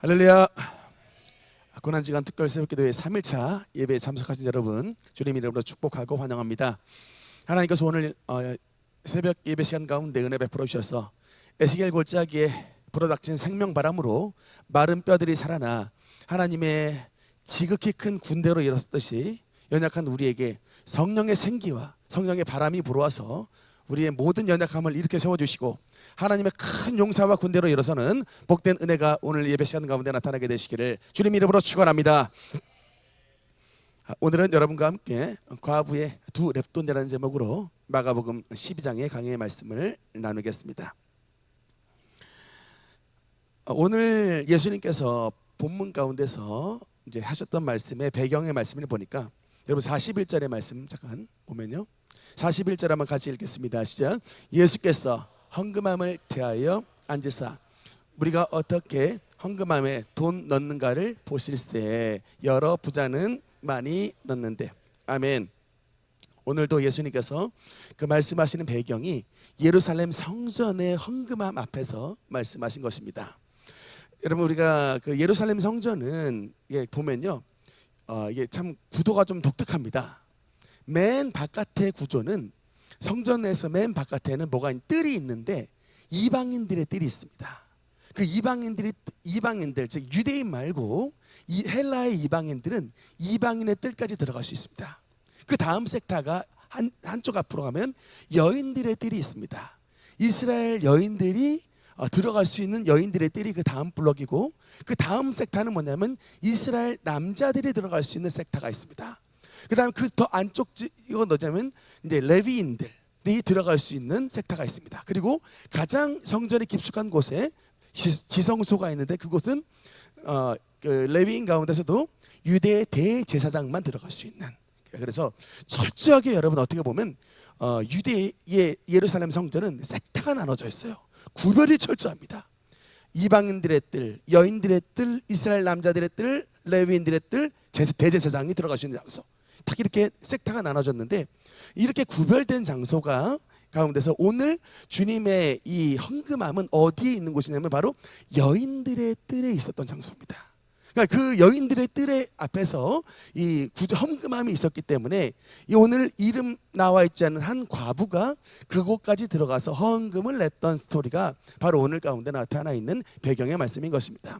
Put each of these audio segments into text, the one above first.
할렐루야. 고난지간 특별 새벽기도회 3일차 예배에 참석하신 여러분 주님 이름으로 축복하고 환영합니다. 하나님께서 오늘 새벽 예배 시간 가운데 은혜 베풀어 주셔서 에스겔 골짜기에 불어닥친 생명바람으로 마른 뼈들이 살아나 하나님의 지극히 큰 군대로 일어섰듯이 연약한 우리에게 성령의 생기와 성령의 바람이 불어와서 우리의 모든 연약함을 일으켜 세워주시고 하나님의 큰 용사와 군대로 일어서는 복된 은혜가 오늘 예배 시간 가운데 나타나게 되시기를 주님 이름으로 축원합니다. 오늘은 여러분과 함께 과부의 두 랩돈이라는 제목으로 마가복음 12장의 강해의 말씀을 나누겠습니다. 오늘 예수님께서 본문 가운데서 이제 하셨던 말씀의 배경의 말씀을 보니까 여러분 41절의 말씀 잠깐 보면요, 41절 한번 같이 읽겠습니다. 시작. 예수께서 헌금함을 대하여 앉으사 우리가 어떻게 헌금함에 돈 넣는가를 보실세 여러 부자는 많이 넣는데. 아멘. 오늘도 예수님께서 그 말씀하시는 배경이 예루살렘 성전의 헌금함 앞에서 말씀하신 것입니다. 여러분 우리가 그 예루살렘 성전은 보면요, 이게 참 구도가 좀 독특합니다. 맨 바깥의 구조는 성전에서 맨 바깥에는 뭐가 뜰이 있는데 이방인들의 뜰이 있습니다. 그 이방인들 즉 유대인 말고 이 헬라의 이방인들은 이방인의 뜰까지 들어갈 수 있습니다. 그 다음 섹터가 한쪽 앞으로 가면 여인들의 뜰이 있습니다. 이스라엘 여인들이 들어갈 수 있는 여인들의 뜰이 그 다음 블럭이고, 그 다음 섹터는 뭐냐면 이스라엘 남자들이 들어갈 수 있는 섹터가 있습니다. 그 다음에 그 더 안쪽 이건 뭐냐면 이제 레위인들이 들어갈 수 있는 섹터가 있습니다. 그리고 가장 성전이 깊숙한 곳에 지성소가 있는데 그곳은 그 레위인 가운데서도 유대의 대제사장만 들어갈 수 있는. 그래서 철저하게 여러분 어떻게 보면 유대의 예루살렘 성전은 섹터가 나눠져 있어요. 구별이 철저합니다. 이방인들의 뜰, 여인들의 뜰, 이스라엘 남자들의 뜰, 레위인들의 뜰, 대제사장이 들어갈 수 있는 장소, 딱 이렇게 섹터가 나눠졌는데, 이렇게 구별된 장소가 가운데서 오늘 주님의 이 헌금함은 어디에 있는 곳이냐면 바로 여인들의 뜰에 있었던 장소입니다. 그러니까 그 여인들의 뜰의 앞에서 이 헌금함이 있었기 때문에 이 오늘 이름 나와 있지 않은 한 과부가 그곳까지 들어가서 헌금을 냈던 스토리가 바로 오늘 가운데 나타나 있는 배경의 말씀인 것입니다.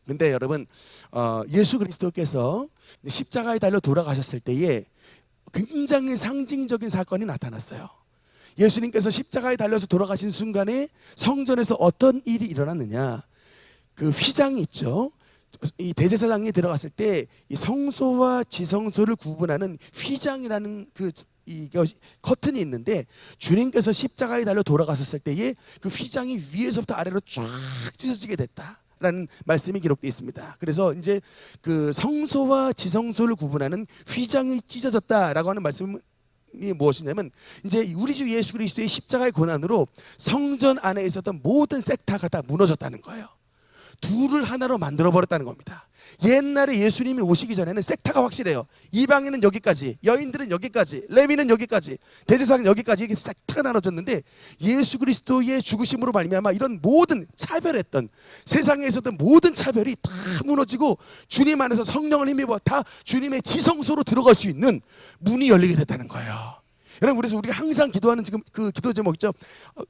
근데 여러분 예수 그리스도께서 십자가에 달려 돌아가셨을 때에 굉장히 상징적인 사건이 나타났어요. 예수님께서 십자가에 달려서 돌아가신 순간에 성전에서 어떤 일이 일어났느냐, 그 휘장이 있죠. 이 대제사장이 들어갔을 때 이 성소와 지성소를 구분하는 휘장이라는 그 커튼이 있는데, 주님께서 십자가에 달려 돌아가셨을 때에 그 휘장이 위에서부터 아래로 쫙 찢어지게 됐다라는 말씀이 기록되어 있습니다. 그래서 이제 그 성소와 지성소를 구분하는 휘장이 찢어졌다라고 하는 말씀이 무엇이냐면, 이제 우리 주 예수 그리스도의 십자가의 고난으로 성전 안에 있었던 모든 섹터가 다 무너졌다는 거예요. 둘을 하나로 만들어 버렸다는 겁니다. 옛날에 예수님이 오시기 전에는 섹터가 확실해요. 이방인은 여기까지, 여인들은 여기까지, 레위는 여기까지, 대제사장은 여기까지, 이게 섹터가 나눠졌는데 예수 그리스도의 죽으심으로 말미암아 이런 모든 차별했던, 세상에 있었던 모든 차별이 다 무너지고 주님 안에서 성령을 힘입어 다 주님의 지성소로 들어갈 수 있는 문이 열리게 됐다는 거예요. 여러분, 그래서 우리가 항상 기도하는 지금 그 기도 제목 있죠.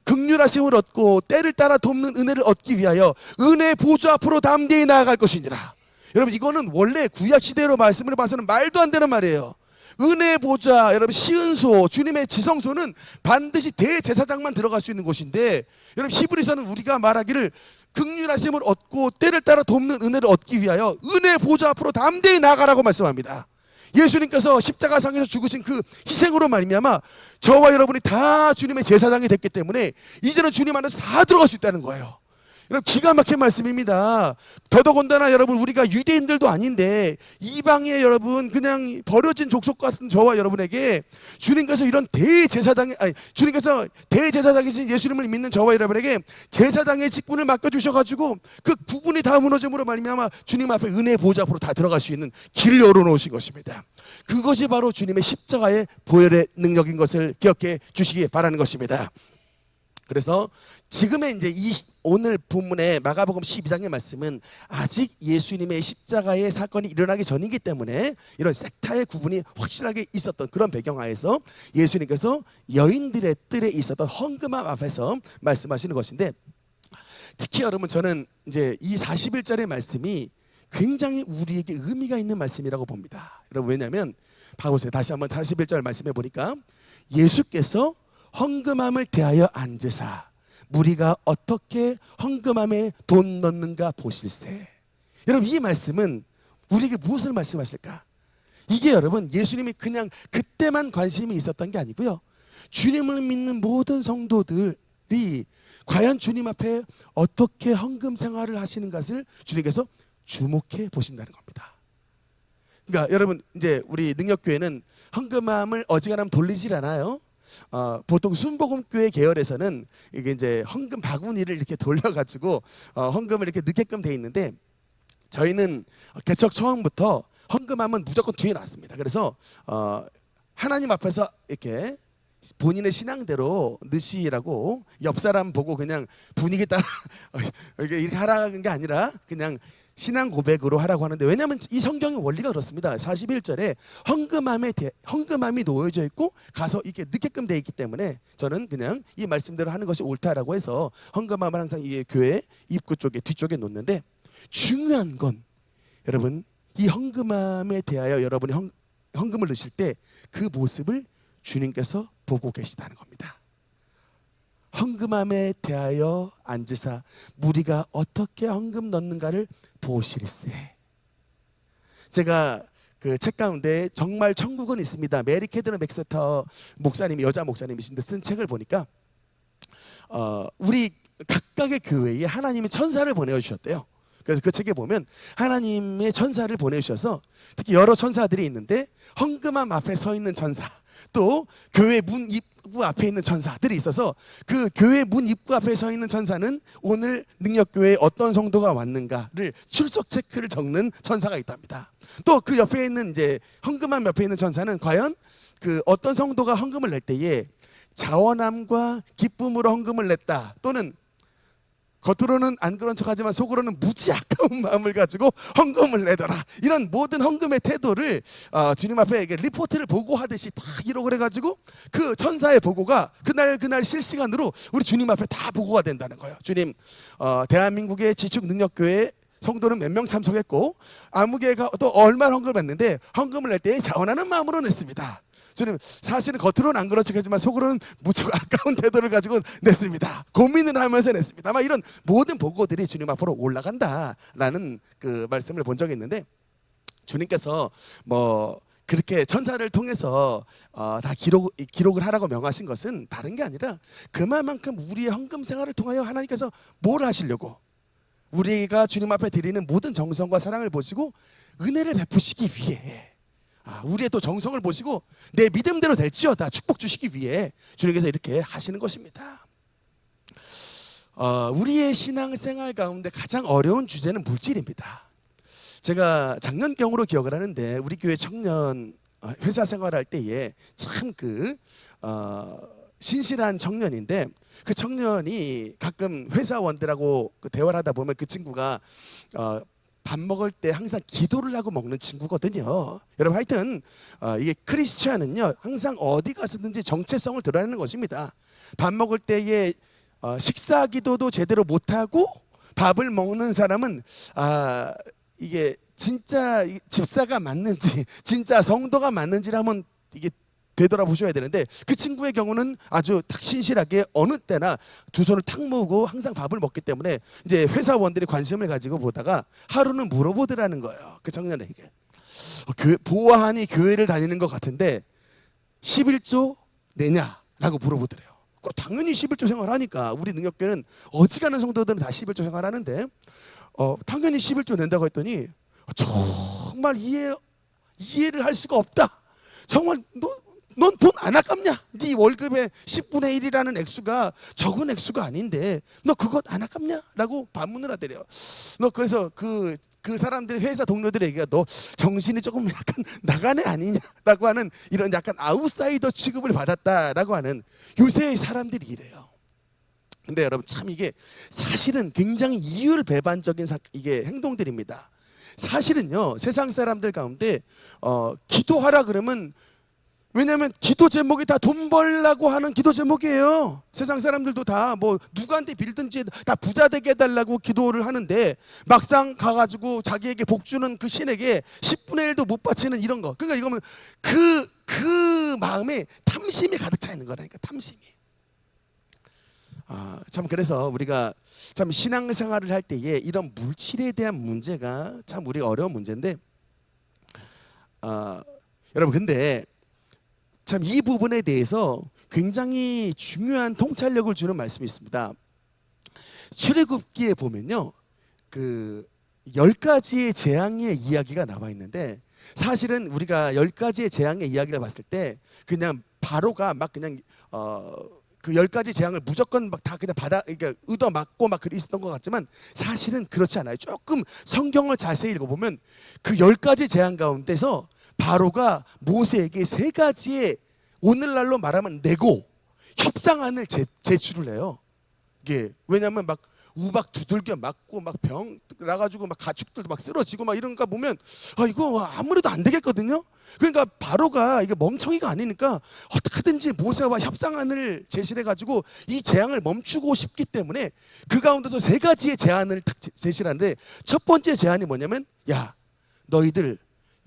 긍휼하심을 얻고 때를 따라 돕는 은혜를 얻기 위하여 은혜 보좌 앞으로 담대히 나아갈 것이니라. 여러분, 이거는 원래 구약 시대로 말씀을 봐서는 말도 안 되는 말이에요. 은혜 보좌, 여러분 시은소, 주님의 지성소는 반드시 대제사장만 들어갈 수 있는 곳인데, 여러분 히브리서는 우리가 말하기를 긍휼하심을 얻고 때를 따라 돕는 은혜를 얻기 위하여 은혜 보좌 앞으로 담대히 나아가라고 말씀합니다. 예수님께서 십자가상에서 죽으신 그 희생으로 말미암아 저와 여러분이 다 주님의 제사장이 됐기 때문에 이제는 주님 안에서 다 들어갈 수 있다는 거예요. 여러분, 기가 막힌 말씀입니다. 더더군다나 여러분, 우리가 유대인들도 아닌데 이방의 여러분 그냥 버려진 족속 같은 저와 여러분에게 주님께서 이런 주님께서 대제사장이신 예수님을 믿는 저와 여러분에게 제사장의 직분을 맡겨주셔가지고 그 구분이 다 무너짐으로 말미암아 주님 앞에 은혜 보좌 앞으로 다 들어갈 수 있는 길을 열어놓으신 것입니다. 그것이 바로 주님의 십자가의 보혈의 능력인 것을 기억해 주시기 바라는 것입니다. 그래서 지금의 이제 오늘 본문의 마가복음 12장의 말씀은 아직 예수님의 십자가의 사건이 일어나기 전이기 때문에 이런 섹타의 구분이 확실하게 있었던 그런 배경하에서 예수님께서 여인들의 뜰에 있었던 헌금함 앞에서 말씀하시는 것인데, 특히 여러분 저는 이제 이 41절의 말씀이 굉장히 우리에게 의미가 있는 말씀이라고 봅니다. 여러분 왜냐하면 봐보세요. 다시 한번 41절 말씀해 보니까 예수께서 헌금함을 대하여 앉으사 무리가 어떻게 헌금함에 돈 넣는가 보실세. 여러분 이 말씀은 우리에게 무엇을 말씀하실까? 이게 여러분 예수님이 그냥 그때만 관심이 있었던 게 아니고요, 주님을 믿는 모든 성도들이 과연 주님 앞에 어떻게 헌금 생활을 하시는 것을 주님께서 주목해 보신다는 겁니다. 그러니까 여러분 이제 우리 능력교회는 헌금함을 어지간하면 돌리질 않아요. 보통 순복음교회 계열에서는 이게 이제 헌금 바구니를 이렇게 돌려가지고 헌금을 이렇게 넣게끔 돼 있는데, 저희는 개척 처음부터 헌금함은 무조건 뒤에 놨습니다. 그래서 하나님 앞에서 이렇게 본인의 신앙대로 넣으시라고 옆 사람 보고 그냥 분위기 따라 이렇게 하라는 게 아니라 그냥 신앙 고백으로 하라고 하는데, 왜냐하면 이 성경의 원리가 그렇습니다. 41절에 헌금함이 놓여져 있고 가서 이렇게 넣게끔 되어 있기 때문에 저는 그냥 이 말씀대로 하는 것이 옳다라고 해서 헌금함을 항상 이 교회 입구 쪽에 뒤쪽에 놓는데, 중요한 건 여러분 이 헌금함에 대하여 여러분이 헌금을 넣으실 때 그 모습을 주님께서 보고 계시다는 겁니다. 헌금함에 대하여 앉으사 무리가 어떻게 헌금 넣는가를 보실세. 제가 그 책 가운데 정말 천국은 있습니다, 메리 캐드런 맥스터 목사님이 여자 목사님이신데 쓴 책을 보니까 우리 각각의 교회에 하나님이 천사를 보내주셨대요. 그래서 그 책에 보면 하나님의 천사를 보내주셔서 특히 여러 천사들이 있는데 헌금함 앞에 서 있는 천사, 또 교회 문 입구 앞에 있는 천사들이 있어서 그 교회 문 입구 앞에 서 있는 천사는 오늘 능력교회에 어떤 성도가 왔는가를 출석 체크를 적는 천사가 있답니다. 또 그 옆에 있는 이제 헌금함 옆에 있는 천사는 과연 그 어떤 성도가 헌금을 낼 때에 자원함과 기쁨으로 헌금을 냈다, 또는 겉으로는 안 그런 척하지만 속으로는 무지 아까운 마음을 가지고 헌금을 내더라, 이런 모든 헌금의 태도를 주님 앞에 리포트를 보고하듯이 다 기록을 해가지고 그 천사의 보고가 그날 실시간으로 우리 주님 앞에 다 보고가 된다는 거예요. 주님, 대한민국의 지축 능력교회 성도는 몇 명 참석했고 아무개가 또 얼마나 헌금을 했는데 헌금을 낼 때 자원하는 마음으로 냈습니다. 주님, 사실은 겉으로는 안 그런 척하지만 속으로는 무척 아까운 태도를 가지고 냈습니다. 고민을 하면서 냈습니다. 아마 이런 모든 보고들이 주님 앞으로 올라간다라는 그 말씀을 본 적이 있는데, 주님께서 뭐 그렇게 천사를 통해서 다 기록을 하라고 명하신 것은 다른 게 아니라 그만큼 우리의 헌금 생활을 통하여 하나님께서 뭘 하시려고, 우리가 주님 앞에 드리는 모든 정성과 사랑을 보시고 은혜를 베푸시기 위해, 우리의 또 정성을 보시고 내 믿음대로 될지어다 축복 주시기 위해 주님께서 이렇게 하시는 것입니다. 우리의 신앙생활 가운데 가장 어려운 주제는 물질입니다. 제가 작년경으로 기억을 하는데 우리 교회 청년 회사 생활할 때에 참 신실한 청년인데, 그 청년이 가끔 회사원들하고 대화를 하다 보면 그 친구가 밥 먹을 때 항상 기도를 하고 먹는 친구거든요. 여러분 하여튼 이게 크리스찬은요 항상 어디 가서든지 정체성을 드러내는 것입니다. 밥 먹을 때에 식사 기도도 제대로 못하고 밥을 먹는 사람은 이게 진짜 집사가 맞는지 진짜 성도가 맞는지를 한번 이게 되돌아보셔야 되는데, 그 친구의 경우는 아주 탁 신실하게 어느 때나 두 손을 탁 모으고 항상 밥을 먹기 때문에 이제 회사원들이 관심을 가지고 보다가 하루는 물어보더라는 거예요. 그 청년에게 보아하니 교회를 다니는 것 같은데 11조 내냐라고 물어보더래요. 당연히 11조 생활하니까 우리 능력교회는 어지간한 성도들은 다 11조 생활하는데 당연히 11조 낸다고 했더니 정말 이해를 할 수가 없다. 정말 넌 돈 안 아깝냐? 네 월급의 10분의 1이라는 액수가 적은 액수가 아닌데 너 그것 안 아깝냐? 라고 반문을 하더래요. 너 그래서 그 사람들이 회사 동료들에게 너 정신이 조금 약간 나간 애 아니냐라고 하는 이런 약간 아웃사이더 취급을 받았다라고 하는 요새 사람들이 이래요. 근데 여러분 참 이게 사실은 굉장히 이율배반적인 이게 행동들입니다. 사실은요 세상 사람들 가운데 기도하라 그러면, 왜냐하면 기도 제목이 다 돈 벌라고 하는 기도 제목이에요. 세상 사람들도 다 뭐 누구한테 빌든지 다 부자 되게 해달라고 기도를 하는데, 막상 가가지고 자기에게 복 주는 그 신에게 10분의 1도 못 바치는 이런 거. 그러니까 이거는 그 마음에 탐심이 가득 차 있는 거라니까, 탐심이. 참 그래서 우리가 참 신앙생활을 할 때에 이런 물질에 대한 문제가 참 우리가 어려운 문제인데, 여러분 근데 참 이 부분에 대해서 굉장히 중요한 통찰력을 주는 말씀이 있습니다. 출애굽기에 보면요, 그 10가지의 재앙의 이야기가 나와 있는데, 사실은 우리가 10가지의 재앙의 이야기를 봤을 때 그냥 바로가 막 그냥 그 10가지 재앙을 무조건 막 다 그냥 그러니까 얻어 맞고 막 그랬던 것 같지만, 사실은 그렇지 않아요. 조금 성경을 자세히 읽어보면 그 10가지 재앙 가운데서 바로가 모세에게 3가지의, 오늘날로 말하면 내고 협상안을 제출을 해요. 이게 왜냐하면 막 우박 두들겨 맞고 막 병 나가지고 막 가축들도 막 쓰러지고 막 이런 거 보면 이거 아무래도 안 되겠거든요. 그러니까 바로가 이게 멍청이가 아니니까 어떻게든지 모세와 협상안을 제시해 가지고 이 재앙을 멈추고 싶기 때문에 그 가운데서 3가지의 제안을 딱 제시를 하는데, 첫 번째 제안이 뭐냐면, 야 너희들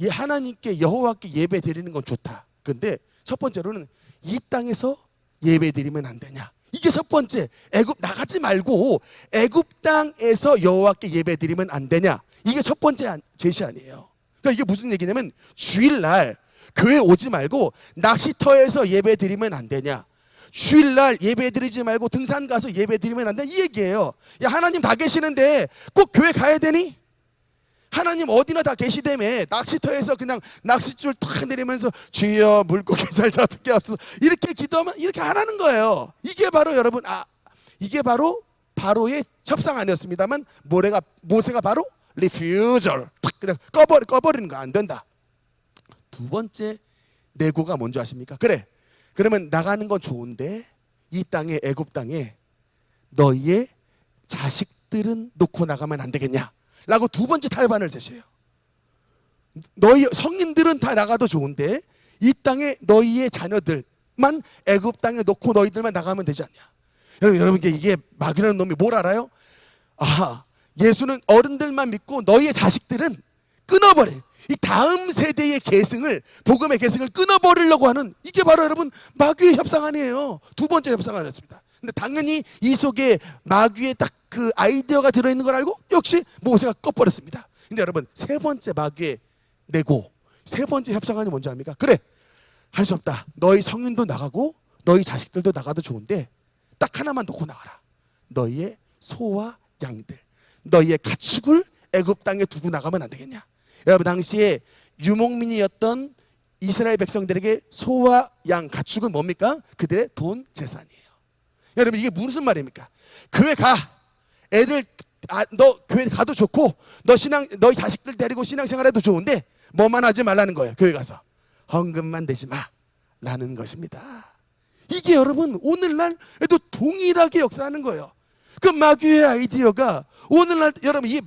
하나님께 여호와께 예배 드리는 건 좋다. 근데 첫 번째로는 이 땅에서 예배 드리면 안 되냐. 이게 첫 번째. 애굽 나가지 말고 애굽 땅에서 여호와께 예배 드리면 안 되냐. 이게 첫 번째 제시안이에요. 그러니까 이게 무슨 얘기냐면, 주일날 교회 오지 말고 낚시터에서 예배 드리면 안 되냐. 주일날 예배 드리지 말고 등산 가서 예배 드리면 안 되냐, 이 얘기예요. 야 하나님 다 계시는데 꼭 교회 가야 되니? 하나님 어디나 다 계시다며. 낚시터에서 그냥 낚싯줄 탁 내리면서 주여 물고기 잘 잡게 하소서 이렇게 기도하면 이렇게 하라는 거예요. 이게 바로 여러분 이게 바로 바로의 협상 아니었습니다만, 모세가 바로 리퓨절 탁 그냥 꺼버리는 거. 안 된다. 두 번째 내고가 뭔지 아십니까? 그래 그러면 나가는 건 좋은데 이 땅에, 애굽 땅에 너희의 자식들은 놓고 나가면 안 되겠냐 라고 두 번째 타협안을 제시해요. 너희 성인들은 다 나가도 좋은데 이 땅에 너희의 자녀들만 애굽 땅에 놓고 너희들만 나가면 되지 않냐. 여러분 이게 마귀라는 놈이 뭘 알아요? 예수는 어른들만 믿고 너희의 자식들은 끊어버려. 이 다음 세대의 계승을, 복음의 계승을 끊어버리려고 하는, 이게 바로 여러분 마귀의 협상안이에요. 두 번째 협상안이었습니다. 근데 당연히 이 속에 마귀의 딱 그 아이디어가 들어있는 걸 알고 역시 모세가 꺼버렸습니다. 근데 여러분 세 번째 마귀의 내고, 세 번째 협상안이 뭔지 압니까? 그래 할 수 없다. 너희 성인도 나가고 너희 자식들도 나가도 좋은데 딱 하나만 놓고 나가라. 너희의 소와 양들, 너희의 가축을 애굽 땅에 두고 나가면 안 되겠냐. 여러분 당시에 유목민이었던 이스라엘 백성들에게 소와 양, 가축은 뭡니까? 그들의 돈, 재산이에요. 여러분 이게 무슨 말입니까? 교회 가. 애들 너 교회 가도 좋고 너희 자식들 데리고 신앙생활해도 좋은데 뭐만 하지 말라는 거예요. 교회 가서 헌금만 내지 마라는 것입니다. 이게 여러분 오늘날에도 동일하게 역사하는 거예요. 그 마귀의 아이디어가 오늘날 여러분 이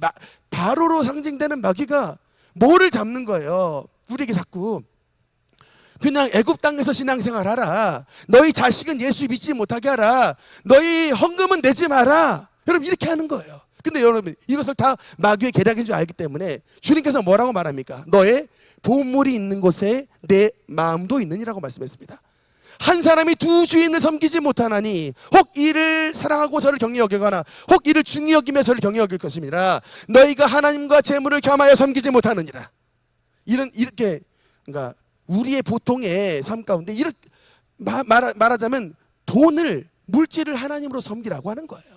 바로로 상징되는 마귀가 뭐를 잡는 거예요? 우리에게 자꾸 그냥 애굽 땅에서 신앙생활 하라. 너희 자식은 예수 믿지 못하게 하라. 너희 헌금은 내지 마라. 여러분 이렇게 하는 거예요. 근데 여러분 이것을 다 마귀의 계략인 줄 알기 때문에 주님께서 뭐라고 말합니까? 너의 보물이 있는 곳에 내 마음도 있느니라고 말씀했습니다. 한 사람이 두 주인을 섬기지 못하나니 혹 이를 사랑하고 저를 경히 여기거나 혹 이를 중히 여기며 저를 경히 여길 것입니다. 너희가 하나님과 재물을 겸하여 섬기지 못하느니라. 이렇게 그러니까 우리의 보통의 삶 가운데 이렇게 말하자면 돈을, 물질을 하나님으로 섬기라고 하는 거예요.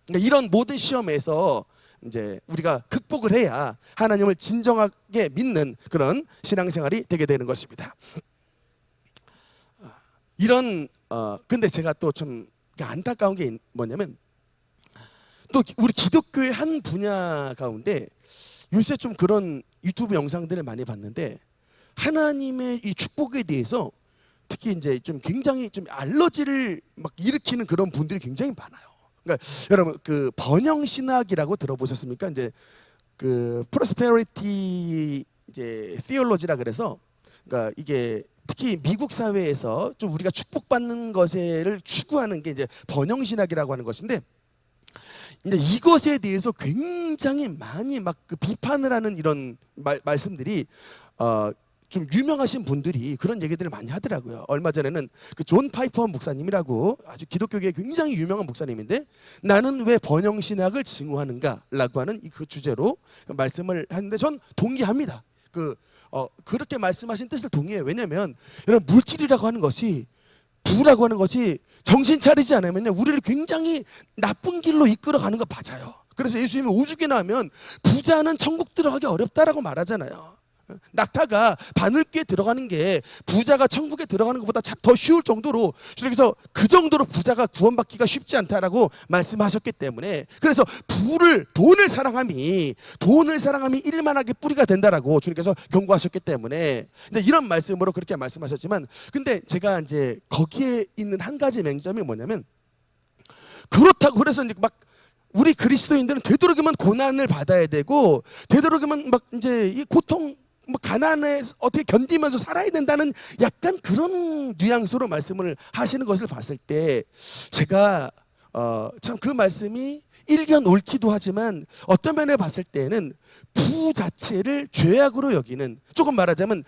그러니까 이런 모든 시험에서 이제 우리가 극복을 해야 하나님을 진정하게 믿는 그런 신앙생활이 되게 되는 것입니다. 근데 제가 또 좀 안타까운 게 뭐냐면, 또 우리 기독교의 한 분야 가운데 요새 좀 그런 유튜브 영상들을 많이 봤는데 하나님의 이 축복에 대해서 특히 이제 좀 굉장히 좀 알러지를 막 일으키는 그런 분들이 굉장히 많아요. 그러니까 여러분 그 번영 신학이라고 들어보셨습니까? 이제 그 프로스페리티 이제 티올로지라 그래서 그러니까 이게 특히 미국 사회에서 좀 우리가 축복받는 것을 추구하는 게 이제 번영 신학이라고 하는 것인데, 근데 이것에 대해서 굉장히 많이 막 그 비판을 하는 이런 말씀들이 좀 유명하신 분들이 그런 얘기들을 많이 하더라고요. 얼마 전에는 그 존 파이퍼 목사님이라고 아주 기독교계에 굉장히 유명한 목사님인데, 나는 왜 번영 신학을 증오하는가라고 하는 그 주제로 말씀을 하는데 전 동의합니다. 그렇게 말씀하신 뜻을 동의해요. 왜냐하면 여러분 물질이라고 하는 것이, 부라고 하는 것이 정신 차리지 않으면요 우리를 굉장히 나쁜 길로 이끌어가는 거 맞아요. 그래서 예수님이 오죽이나 하면 부자는 천국 들어가기 어렵다라고 말하잖아요. 낙타가 바늘귀에 들어가는 게 부자가 천국에 들어가는 것보다 더 쉬울 정도로, 그래서 그 정도로 부자가 구원받기가 쉽지 않다라고 말씀하셨기 때문에, 그래서 돈을 사랑함이 일만하게 뿌리가 된다라고 주님께서 경고하셨기 때문에 근데 이런 말씀으로 그렇게 말씀하셨지만, 근데 제가 이제 거기에 있는 한 가지 맹점이 뭐냐면, 그렇다고 그래서 이제 막 우리 그리스도인들은 되도록이면 고난을 받아야 되고 되도록이면 막 이제 이 고통 가난에 어떻게 견디면서 살아야 된다는 약간 그런 뉘앙스로 말씀을 하시는 것을 봤을 때, 제가 참 그 말씀이 일견 옳기도 하지만 어떤 면에 봤을 때는 부 자체를 죄악으로 여기는, 조금 말하자면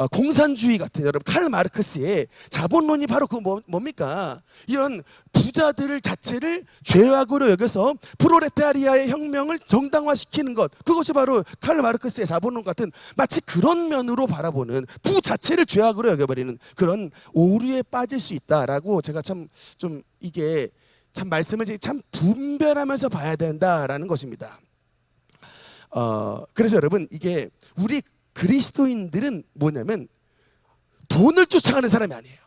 공산주의 같은, 여러분 칼 마르크스의 자본론이 바로 그 뭡니까? 이런 부자들 자체를 죄악으로 여겨서 프로레타리아의 혁명을 정당화시키는 것, 그것이 바로 칼 마르크스의 자본론 같은 마치 그런 면으로 바라보는, 부 자체를 죄악으로 여겨버리는 그런 오류에 빠질 수 있다라고 제가 참 좀 이게 참 말씀을 참 분별하면서 봐야 된다라는 것입니다. 그래서 여러분 이게 우리 그리스도인들은 뭐냐면 돈을 쫓아가는 사람이 아니에요.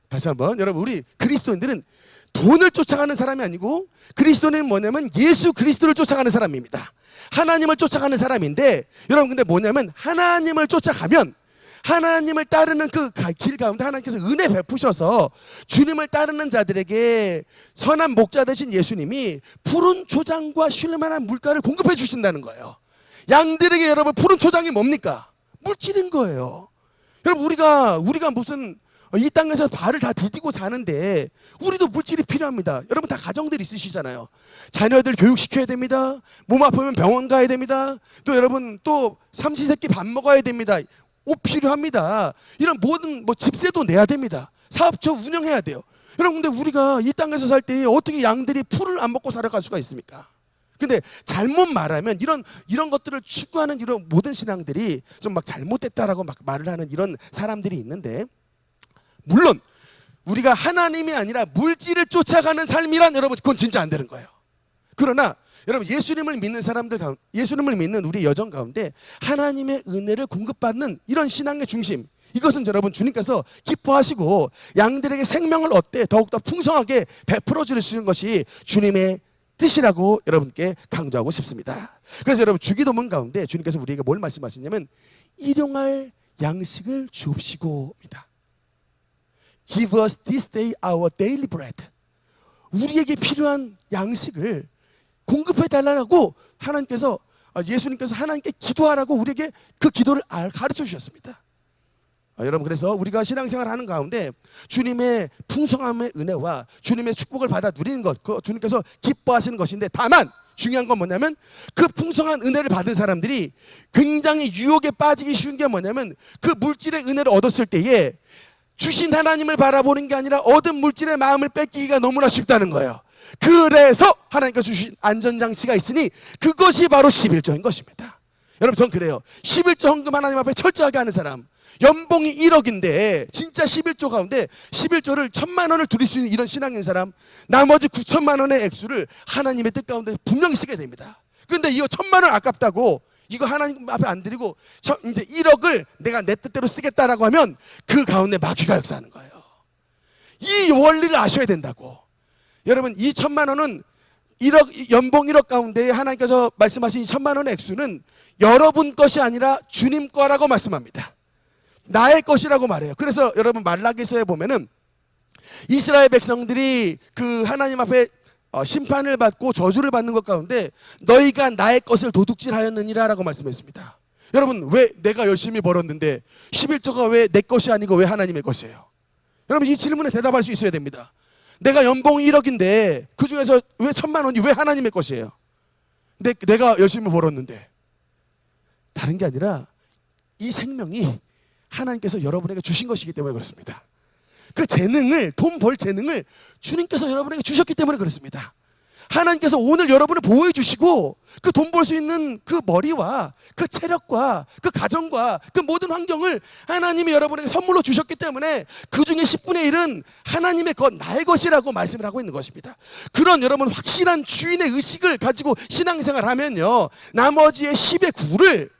다시 한번, 여러분 우리 그리스도인들은 돈을 쫓아가는 사람이 아니고, 그리스도인은 뭐냐면 예수 그리스도를 쫓아가는 사람입니다. 하나님을 쫓아가는 사람인데, 여러분 근데 뭐냐면 하나님을 쫓아가면, 하나님을 따르는 그 길 가운데 하나님께서 은혜 베푸셔서 주님을 따르는 자들에게 선한 목자 되신 예수님이 푸른 초장과 쉴만한 물가를 공급해 주신다는 거예요. 양들에게 여러분 푸른 초장이 뭡니까? 물질인 거예요. 여러분 우리가 무슨 이 땅에서 발을 다 디디고 사는데 우리도 물질이 필요합니다. 여러분 다 가정들 있으시잖아요. 자녀들 교육시켜야 됩니다. 몸 아프면 병원 가야 됩니다. 또 여러분 또 삼시세끼 밥 먹어야 됩니다. 옷 필요합니다. 이런 모든 집세도 내야 됩니다. 사업처 운영해야 돼요. 여러분 근데 우리가 이 땅에서 살 때 어떻게 양들이 풀을 안 먹고 살아갈 수가 있습니까? 근데 잘못 말하면 이런 것들을 추구하는 이런 모든 신앙들이 좀 막 잘못됐다라고 막 말을 하는 이런 사람들이 있는데, 물론 우리가 하나님이 아니라 물질을 쫓아가는 삶이란 여러분 그건 진짜 안 되는 거예요. 그러나 여러분 예수님을 믿는 사람들 가운데, 예수님을 믿는 우리 여정 가운데 하나님의 은혜를 공급받는 이런 신앙의 중심, 이것은 여러분 주님께서 기뻐하시고 양들에게 생명을 얻되 더욱더 풍성하게 베풀어 주시는 것이 주님의 뜻이라고 여러분께 강조하고 싶습니다. 그래서 여러분 주기도문 가운데 주님께서 우리에게 뭘 말씀하시냐면 일용할 양식을 주옵시고입니다. Give us this day our daily bread. 우리에게 필요한 양식을 공급해 달라고 하나님께서, 예수님께서 하나님께 기도하라고 우리에게 그 기도를 가르쳐 주셨습니다. 여러분 그래서 우리가 신앙생활을 하는 가운데 주님의 풍성함의 은혜와 주님의 축복을 받아 누리는 것, 그 주님께서 기뻐하시는 것인데, 다만 중요한 건 뭐냐면 그 풍성한 은혜를 받은 사람들이 굉장히 유혹에 빠지기 쉬운 게 뭐냐면, 그 물질의 은혜를 얻었을 때에 주신 하나님을 바라보는 게 아니라 얻은 물질의 마음을 뺏기기가 너무나 쉽다는 거예요. 그래서 하나님께서 주신 안전장치가 있으니 그것이 바로 11조인 것입니다. 여러분 전 그래요. 11조 헌금 하나님 앞에 철저하게 하는 사람, 연봉이 1억인데 진짜 11조 가운데 11조를 1,000만 원을 드릴 수 있는 이런 신앙인 사람, 나머지 9천만 원의 액수를 하나님의 뜻 가운데 분명히 쓰게 됩니다. 그런데 이거 1,000만 원 아깝다고 이거 하나님 앞에 안 드리고 이제 1억을 내가 내 뜻대로 쓰겠다라고 하면 그 가운데 마귀가 역사하는 거예요. 이 원리를 아셔야 된다고. 여러분 2,000만 원은 1억, 연봉 1억 가운데 하나님께서 말씀하신 1,000만 원의 액수는 여러분 것이 아니라 주님 거라고 말씀합니다. 나의 것이라고 말해요. 그래서 여러분 말라기서에 보면은 이스라엘 백성들이 그 하나님 앞에 심판을 받고 저주를 받는 것 가운데 너희가 나의 것을 도둑질하였느니라 라고 말씀했습니다. 여러분, 왜 내가 열심히 벌었는데 11조가 왜 내 것이 아니고 왜 하나님의 것이에요? 여러분, 이 질문에 대답할 수 있어야 됩니다. 내가 연봉이 1억인데 그 중에서 왜 1,000만 원이 왜 하나님의 것이에요? 내가 열심히 벌었는데. 다른 게 아니라 이 생명이 하나님께서 여러분에게 주신 것이기 때문에 그렇습니다. 그 재능을, 돈 벌 재능을 주님께서 여러분에게 주셨기 때문에 그렇습니다. 하나님께서 오늘 여러분을 보호해 주시고 그 돈 벌 수 있는 그 머리와 그 체력과 그 가정과 그 모든 환경을 하나님이 여러분에게 선물로 주셨기 때문에 그 중에 10분의 1은 하나님의 것, 나의 것이라고 말씀을 하고 있는 것입니다. 그런 여러분 확실한 주인의 의식을 가지고 신앙생활을 하면요, 나머지의 10의 9를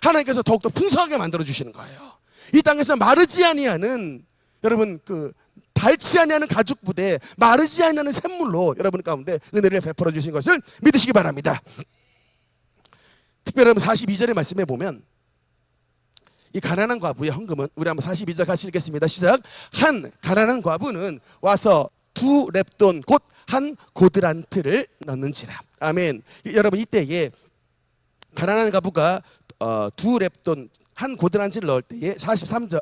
하나님께서 더욱더 풍성하게 만들어 주시는 거예요. 이 땅에서 마르지 아니하는 여러분 그 닳지 아니하는 가죽 부대, 마르지 아니하는 샘물로 여러분 가운데 은혜를 베풀어 주신 것을 믿으시기 바랍니다. 특별히 여러분 42절의 말씀에 보면 이 가난한 과부의 헌금은, 우리 한번 42절 같이 읽겠습니다. 시작. 한 가난한 과부는 와서 2렙돈 곧 한 고드란트를 넣는지라. 아멘. 여러분, 이때에 가난한 과부가 2렙돈 한 고드란트를 넣을 때에 44절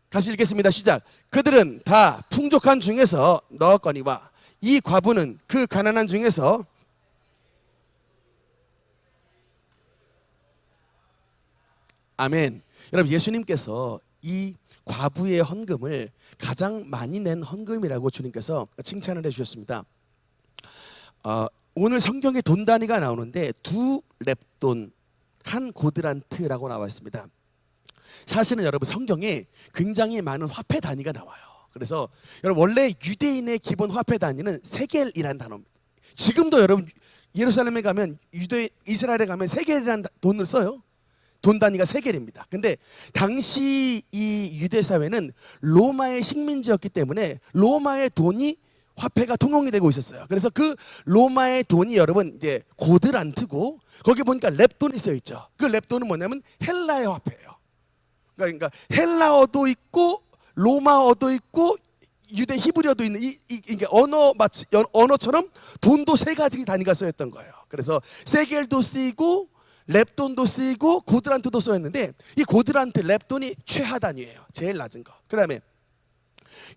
같이 읽겠습니다. 시작. 그들은 다 풍족한 중에서 넣었거니와 이 과부는 그 가난한 중에서 아멘. 여러분, 예수님께서 이 과부의 헌금을 가장 많이 낸 헌금이라고 주님께서 칭찬을 해주셨습니다. 오늘 성경에 돈 단위가 나오는데 2렙돈 한 고드란트라고 나와 있습니다. 사실은 여러분 성경에 굉장히 많은 화폐 단위가 나와요. 그래서 여러분 원래 유대인의 기본 화폐 단위는 세겔이라는 단어입니다. 지금도 여러분 예루살렘에 가면 이스라엘에 가면 세겔이라는 돈을 써요. 돈 단위가 세겔입니다. 근데 당시 이 유대 사회는 로마의 식민지였기 때문에 로마의 돈이 화폐가 통용이 되고 있었어요. 그래서 그 로마의 돈이 여러분 이제 고드란트고 거기 보니까 렙돈이 써 있죠. 그 렙돈은 뭐냐면 헬라의 화폐예요. 그러니까 헬라어도 있고 로마어도 있고 유대 히브리어도 있는 이게 언어처럼 돈도 세 가지 단위가 쓰였던 거예요. 그래서 세겔도 쓰이고 렙돈도 쓰이고 고드란트도 쓰였는데 이 고드란트, 렙돈이 최하 단위예요. 제일 낮은 거. 그다음에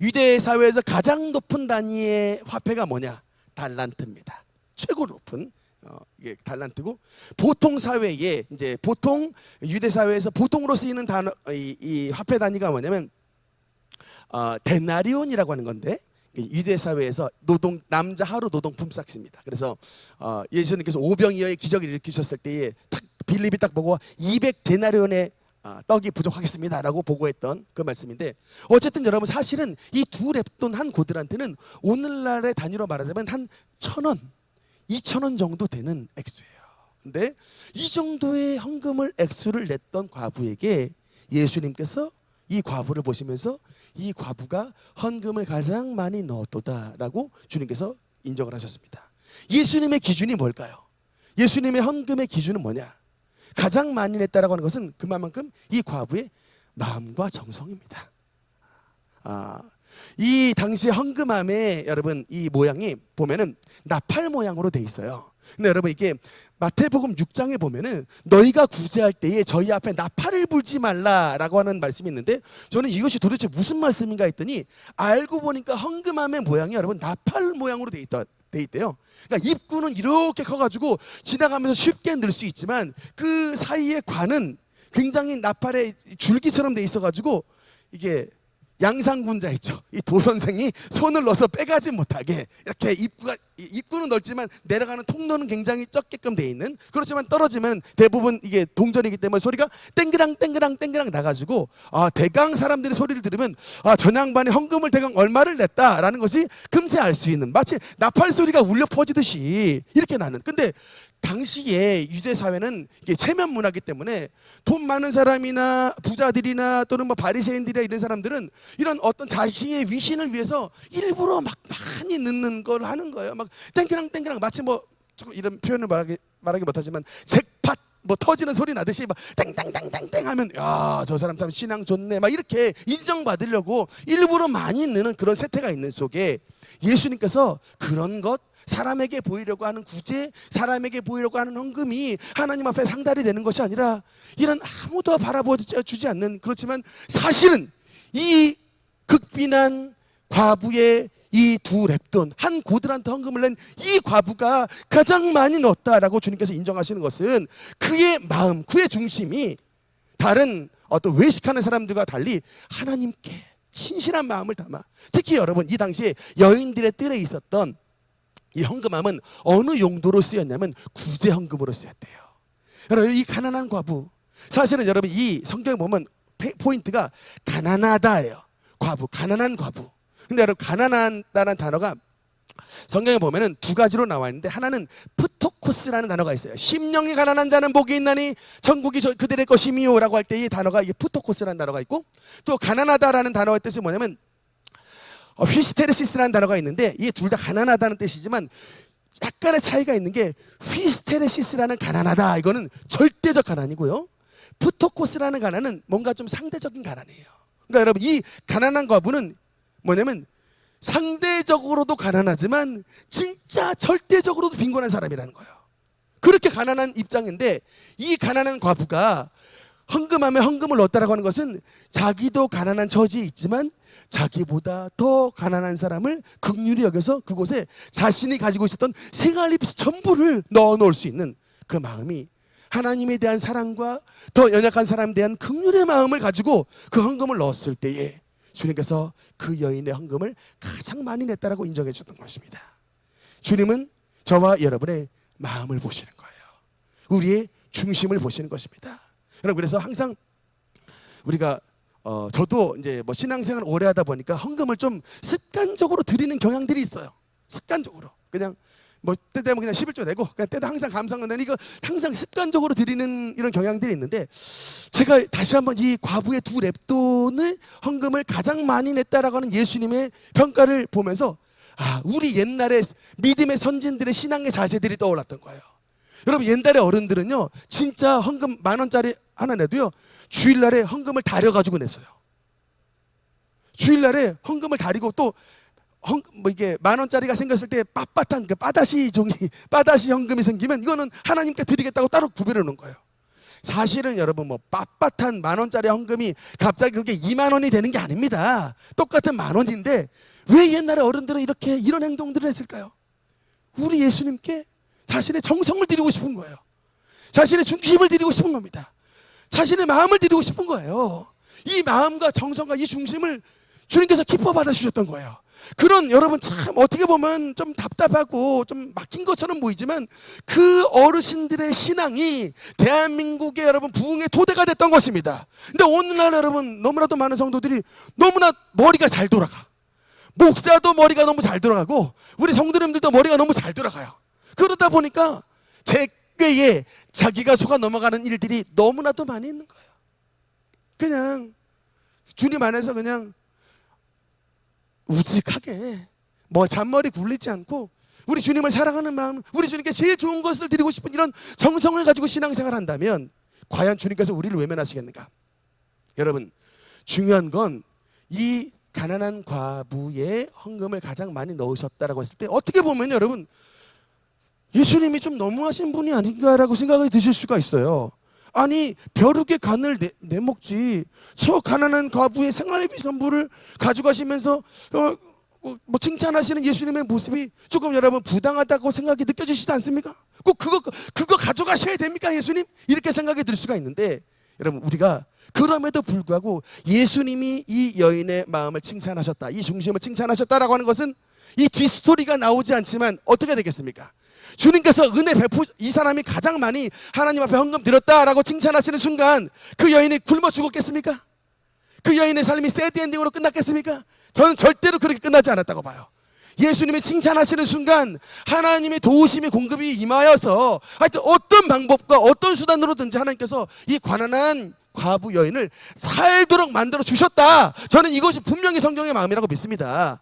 유대 사회에서 가장 높은 단위의 화폐가 뭐냐? 달란트입니다. 최고 높은 이게 달란트고, 보통 사회에 이제 보통 유대 사회에서 보통으로 쓰이는 단어 이 화폐 단위가 뭐냐면 데나리온이라고 하는 건데 유대 사회에서 남자 하루 노동 품삯입니다. 그래서 예수님께서 오병이어의 기적을 일으키셨을 때에 딱 빌립이 딱 보고 200데나리온의 떡이 부족하겠습니다라고 보고했던 그 말씀인데, 어쨌든 여러분 사실은 이 2렙돈 한 고드란트는 오늘날의 단위로 말하자면 한 1,000원, 2,000원 정도 되는 액수예요. 근데 이 정도의 헌금을 액수를 냈던 과부에게 예수님께서 이 과부를 보시면서 이 과부가 헌금을 가장 많이 넣었도다라고 주님께서 인정을 하셨습니다. 예수님의 기준이 뭘까요? 예수님의 헌금의 기준은 뭐냐? 가장 많이 냈다라고 하는 것은 그만큼 이 과부의 마음과 정성입니다. 이 당시 헌금함의 여러분 이 모양이 보면은 나팔 모양으로 돼 있어요. 근데 여러분 이게 마태복음 6장에 보면은 너희가 구제할 때에 저희 앞에 나팔을 불지 말라라고 하는 말씀이 있는데, 저는 이것이 도대체 무슨 말씀인가 했더니 알고 보니까 헌금함의 모양이 여러분 나팔 모양으로 돼 있대요. 그러니까 입구는 이렇게 커가지고 지나가면서 쉽게 넣을 수 있지만 그 사이에 관은 굉장히 나팔의 줄기처럼 돼 있어가지고 이게 양상군자 있죠. 이 도선생이 손을 넣어서 빼가지 못하게 이렇게 입구는 넓지만 내려가는 통로는 굉장히 적게끔 돼 있는, 그렇지만 떨어지면 대부분 이게 동전이기 때문에 소리가 땡그랑 땡그랑 땡그랑 나가지고 대강 사람들이 소리를 들으면 저 양반이 헌금을 대강 얼마를 냈다라는 것이 금세 알 수 있는, 마치 나팔 소리가 울려 퍼지듯이 이렇게 나는. 근데 당시에 유대 사회는 이게 체면 문화이기 때문에 돈 많은 사람이나 부자들이나 또는 뭐 바리새인들이나 이런 사람들은 이런 어떤 자신의 위신을 위해서 일부러 막 많이 넣는 걸 하는 거예요. 막 땡그랑 땡그랑, 마치 뭐 이런 표현을 말하기 못하지만 잭팟 뭐 터지는 소리 나듯이 막 땡땡땡땡땡 하면 야, 저 사람 참 신앙 좋네 막 이렇게 인정받으려고 일부러 많이 넣는 그런 세태가 있는 속에 예수님께서 그런 것, 사람에게 보이려고 하는 구제, 사람에게 보이려고 하는 헌금이 하나님 앞에 상달이 되는 것이 아니라 이런 아무도 바라보지 않는, 그렇지만 사실은 이 극빈한 과부의 이 두 렙돈, 한 고들한테 헌금을 낸 이 과부가 가장 많이 넣었다라고 주님께서 인정하시는 것은 그의 마음, 그의 중심이 다른 어떤 외식하는 사람들과 달리 하나님께 진실한 마음을 담아, 특히 여러분 이 당시에 여인들의 뜰에 있었던 이 헌금함은 어느 용도로 쓰였냐면 구제 헌금으로 쓰였대요. 여러분 이 가난한 과부, 사실은 여러분 이 성경에 보면 포인트가 가난하다예요. 과부, 가난한 과부. 근데 여러분 가난하다는 단어가 성경에 보면은 두 가지로 나와 있는데, 하나는 프토코스라는 단어가 있어요. 심령이 가난한 자는 복이 있나니 천국이 그들의 것이미요 라고 할 때 이 단어가, 이게 프토코스라는 단어가 있고, 또 가난하다라는 단어의 뜻이 뭐냐면 휘스테레시스라는 단어가 있는데, 이게 둘 다 가난하다는 뜻이지만 약간의 차이가 있는 게, 휘스테레시스라는 가난하다 이거는 절대적 가난이고요, 프토코스라는 가난은 뭔가 좀 상대적인 가난이에요. 그러니까 여러분 이 가난한 과부는 뭐냐면 상대적으로도 가난하지만 진짜 절대적으로도 빈곤한 사람이라는 거예요. 그렇게 가난한 입장인데, 이 가난한 과부가 헌금함에 헌금을 넣었다라고 하는 것은 자기도 가난한 처지에 있지만 자기보다 더 가난한 사람을 긍휼히 여겨서 그곳에 자신이 가지고 있었던 생활비 전부를 넣어 놓을 수 있는 그 마음이, 하나님에 대한 사랑과 더 연약한 사람에 대한 긍휼의 마음을 가지고 그 헌금을 넣었을 때에 주님께서 그 여인의 헌금을 가장 많이 냈다라고 인정해 주셨던 것입니다. 주님은 저와 여러분의 마음을 보시는 거예요. 우리의 중심을 보시는 것입니다. 여러분 그래서 항상 우리가 저도 이제 뭐 신앙생활 오래 하다 보니까 헌금을 좀 습관적으로 드리는 경향들이 있어요. 습관적으로 그냥 뭐 때되면 그냥 11조 내고, 그냥 때도 항상 감사헌금 내고, 이거 항상 습관적으로 드리는 이런 경향들이 있는데, 제가 다시 한번 이 과부의 두 렙돈의 헌금을 가장 많이 냈다라고 하는 예수님의 평가를 보면서 우리 옛날에 믿음의 선진들의 신앙의 자세들이 떠올랐던 거예요. 여러분 옛날에 어른들은요 진짜 헌금 10,000원짜리 하나 내도요 주일날에 헌금을 다려가지고 냈어요. 주일날에 헌금을 다리고, 또 뭐 이게 10,000원짜리가 생겼을 때 빳빳한 그 빠다시 종이, 빠다시 헌금이 생기면 이거는 하나님께 드리겠다고 따로 구별해 놓은 거예요. 사실은 여러분 뭐 빳빳한 10,000원짜리 헌금이 갑자기 그게 20,000원이 되는 게 아닙니다. 똑같은 10,000원인데 왜 옛날에 어른들은 이렇게 이런 행동들을 했을까요? 우리 예수님께 자신의 정성을 드리고 싶은 거예요. 자신의 중심을 드리고 싶은 겁니다. 자신의 마음을 드리고 싶은 거예요. 이 마음과 정성과 이 중심을 주님께서 기뻐 받아주셨던 거예요. 그런, 여러분 참 어떻게 보면 좀 답답하고 좀 막힌 것처럼 보이지만 그 어르신들의 신앙이 대한민국의 여러분 부흥의 토대가 됐던 것입니다. 근데 오늘날 여러분 너무나도 많은 성도들이 너무나 머리가 잘 돌아가. 목사도 머리가 너무 잘 돌아가고 우리 성도님들도 머리가 너무 잘 돌아가요. 그러다 보니까 제 꾀에 자기가 속아 넘어가는 일들이 너무나도 많이 있는 거예요. 그냥 주님 안에서 그냥 우직하게 뭐 잔머리 굴리지 않고 우리 주님을 사랑하는 마음, 우리 주님께 제일 좋은 것을 드리고 싶은 이런 정성을 가지고 신앙생활을 한다면 과연 주님께서 우리를 외면하시겠는가? 여러분 중요한 건 이 가난한 과부의 헌금을 가장 많이 넣으셨다라고 했을 때 어떻게 보면 여러분 예수님이 좀 너무하신 분이 아닌가라고 생각이 드실 수가 있어요. 아니 벼룩의 간을 내먹지 저 가난한 과부의 생활비 전부를 가져가시면서 뭐 칭찬하시는 예수님의 모습이 조금 여러분 부당하다고 생각이 느껴지시지 않습니까? 꼭 그거 가져가셔야 됩니까 예수님? 이렇게 생각이 들 수가 있는데, 여러분 우리가 그럼에도 불구하고 예수님이 이 여인의 마음을 칭찬하셨다, 이 중심을 칭찬하셨다라고 하는 것은 이 뒷스토리가 나오지 않지만 어떻게 되겠습니까? 주님께서 은혜 이 사람이 가장 많이 하나님 앞에 헌금 드렸다라고 칭찬하시는 순간 그 여인이 굶어 죽었겠습니까? 그 여인의 삶이 새드 엔딩으로 끝났겠습니까? 저는 절대로 그렇게 끝나지 않았다고 봐요. 예수님이 칭찬하시는 순간 하나님의 도우심의 공급이 임하여서 하여튼 어떤 방법과 어떤 수단으로든지 하나님께서 이 가난한 과부 여인을 살도록 만들어 주셨다. 저는 이것이 분명히 성경의 마음이라고 믿습니다.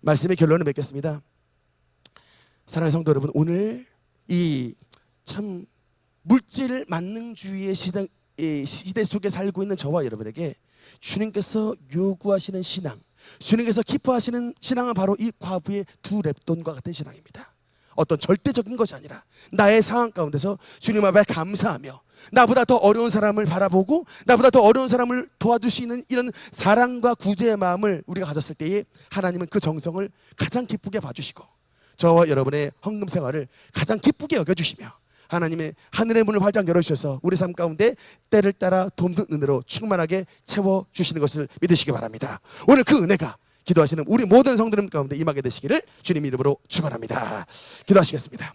말씀의 결론을 맺겠습니다. 사랑하는 성도 여러분, 오늘 이 참 물질 만능주의의 시대 속에 살고 있는 저와 여러분에게 주님께서 요구하시는 신앙, 주님께서 기뻐하시는 신앙은 바로 이 과부의 두 렙돈과 같은 신앙입니다. 어떤 절대적인 것이 아니라 나의 상황 가운데서 주님 앞에 감사하며 나보다 더 어려운 사람을 바라보고 나보다 더 어려운 사람을 도와줄 수 있는 이런 사랑과 구제의 마음을 우리가 가졌을 때에 하나님은 그 정성을 가장 기쁘게 봐주시고 저와 여러분의 헌금 생활을 가장 기쁘게 여겨주시며 하나님의 하늘의 문을 활짝 열어주셔서 우리 삶 가운데 때를 따라 돕는 은혜로 충만하게 채워주시는 것을 믿으시기 바랍니다. 오늘 그 은혜가 기도하시는 우리 모든 성도님 가운데 임하게 되시기를 주님 이름으로 축원합니다. 기도하시겠습니다.